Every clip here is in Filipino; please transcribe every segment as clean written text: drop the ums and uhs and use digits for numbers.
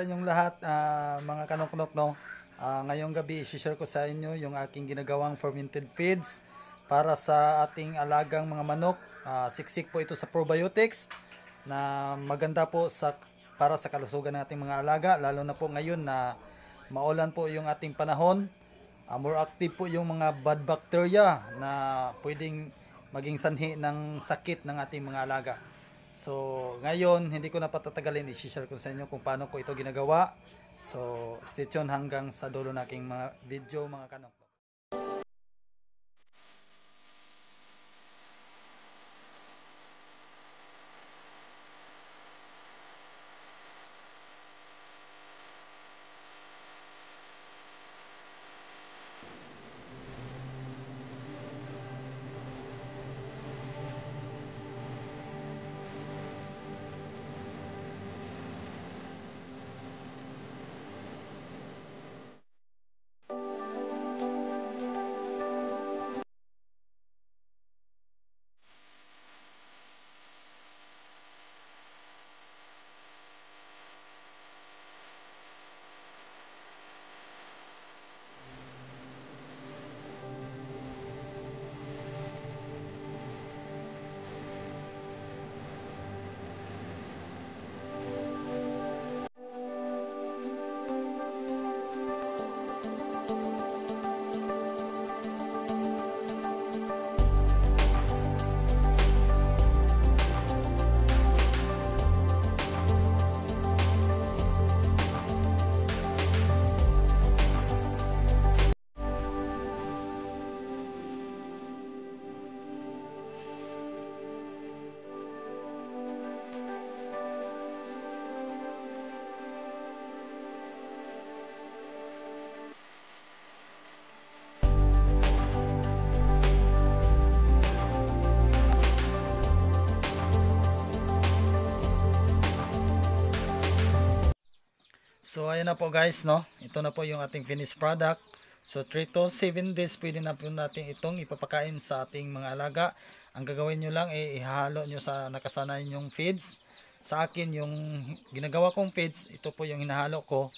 sa inyong lahat, mga kanoknok, no. Ngayong gabi i-share ko sa inyo yung aking ginagawang fermented feeds para sa ating alagang mga manok. Siksik po ito sa probiotics na maganda po para sa kalusugan ng ating mga alaga, lalo na po ngayon na maulan po yung ating panahon. More active po yung mga bad bacteria na pwedeng maging sanhi ng sakit ng ating mga alaga. So, ngayon, hindi ko na patatagalin, i-share ko sa inyo kung paano ko ito ginagawa. So, stay tuned hanggang sa dulo ng aking mga video, mga kanok. So ayan na po guys, no. Ito na po yung ating finished product. So 3 to 7 days pwede na po natin itong ipapakain sa ating mga alaga. Ang gagawin nyo lang ay ihalo nyo sa nakasanayan yung feeds. Sa akin yung ginagawa kong feeds, ito po yung hinahalo ko.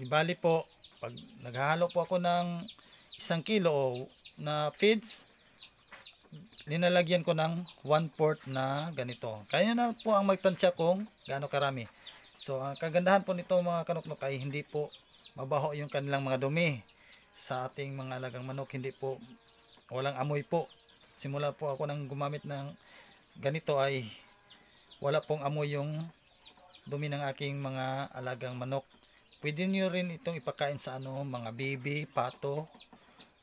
Ibali po, pag naghahalo po ako ng 1 kilo na feeds, linalagyan ko ng 1/4 na ganito. Kaya na po ang magtansya kung gaano karami. So ang kagandahan po nito mga kanoknok ay hindi po mabaho yung kanilang mga dumi. Sa ating mga alagang manok, hindi po, walang amoy po. Simula po ako nang gumamit ng ganito ay wala pong amoy yung dumi ng aking mga alagang manok. Pwede nyo rin itong ipakain sa mga baby, pato,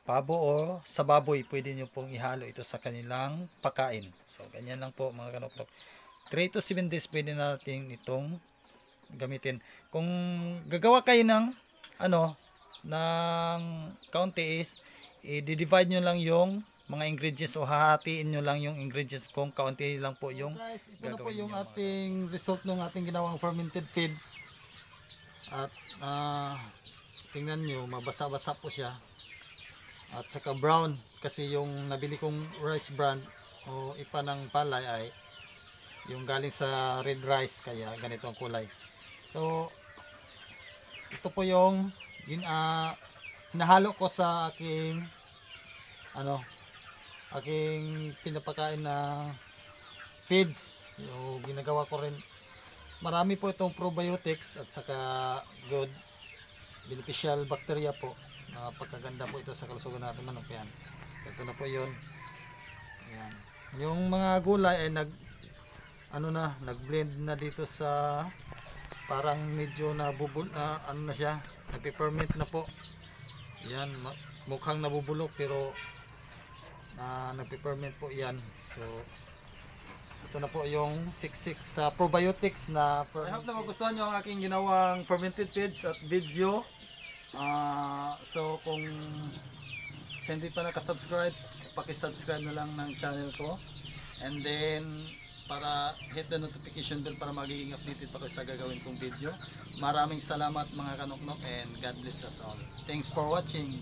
pabo o sa baboy. Pwede nyo pong ihalo ito sa kanilang pakain. So ganyan lang po mga kanoknok. 3 to 7 days pwede natin itong gamitin. Kung gagawa kayo ng ng kaunti is i-divide nyo lang yung mga ingredients o hahatiin nyo lang yung ingredients kung kaunti lang po yung ito na po yung ating result ng ating ginawang fermented feeds. At tingnan nyo, mabasa-basa po siya. At saka brown kasi yung nabili kong rice brand o ipa ng palay ay yung galing sa red rice, kaya ganito ang kulay. So ito po yung hinahalo ko sa aking aking pinapakain na feeds. Yung ginagawa ko rin, marami po itong probiotics at saka good beneficial bacteria po. Napakaganda po ito sa kalusugan natin manok. Yan, ito na po yun. Yan. Yung mga gulay ay nag-blend na dito sa parang medyo nabubul na siya, nagpe-ferment na po. Yan, mukhang nabubulok pero nagpe-ferment po yan. So ito na po yung siksik sa probiotics na fermented. I hope na magustuhan nyo ang aking ginawang fermented feeds at video. So kung hindi pa nakasubscribe, paki-subscribe na lang ng channel ko, and then para hit the notification bell para magiging updated pa ko sa gagawin kong video. Maraming salamat mga kanoknok, and God bless us all. Thanks for watching.